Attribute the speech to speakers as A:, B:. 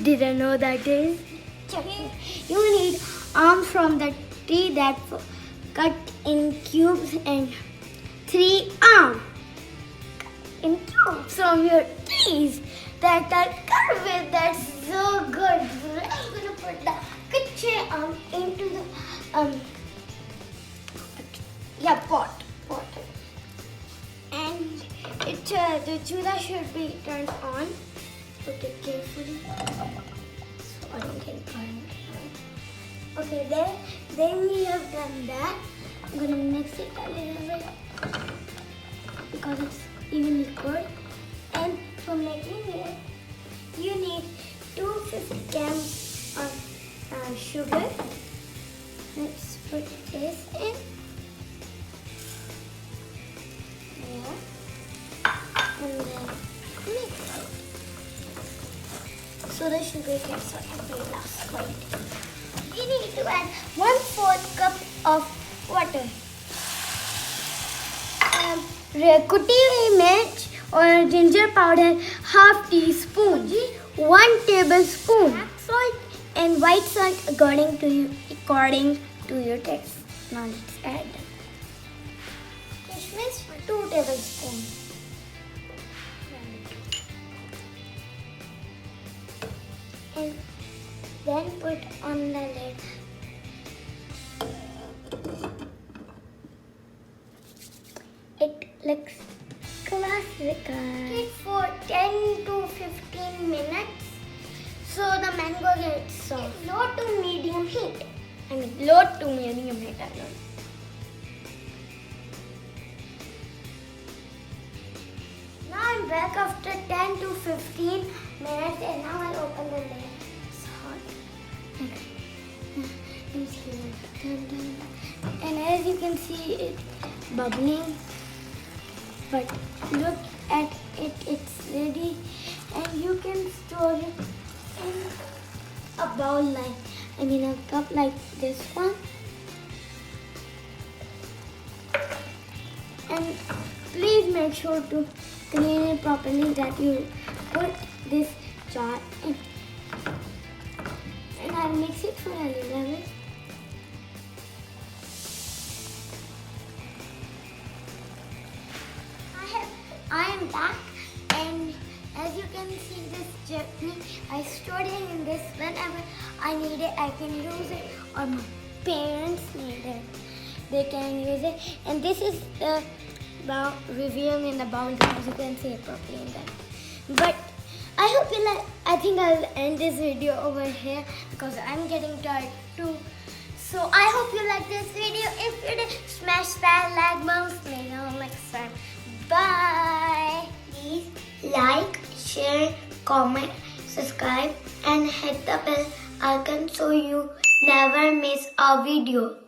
A: didn't know that is chutney. You need almonds from the tree that cut in cubes and 3 almonds in cubes from your trees that are cut with. That's so good. I'm gonna put the Kacche Aam into the pot. And the chula should be turned on. Put it carefully so I don't get burned. Okay, then we have done that. I'm gonna mix it a little bit because it's evenly cooked. And for making it, you need 250 grams of sugar. Let's put this in. And then mix it so the sugar gets last quite. We need to add 1/4 cup of water. Khatti Meethi or ginger powder, 1/2 teaspoon, 1 tablespoon, black salt and white salt according to your taste. Now let's add kismis, 2 tablespoons. And then put on the lid. It looks classical. It for 10 to 15 minutes so the mango gets soft. Low to medium heat. Low to medium heat. Now I'm back after 10 to 15 minutes and now I'll open the lid. It's hot. And as you can see, it's bubbling. But look at it, it's ready. And you can store it in a bowl a cup like this one. And please make sure to clean it properly that you put this jar in. And I'll mix it for a little bit. I am back, and as you can see this chutney, I stored it in this. Whenever I need it, I can use it, or my parents need it, they can use it. And this is the reviewing in the bowl, as you can see it properly in that. But I hope you like. I think I'll end this video over here because I'm getting tired too. So I hope you like this video. If you did, smash that like button. See you next time. Bye. Please like, share, comment, subscribe and hit the bell icon so you never miss a video.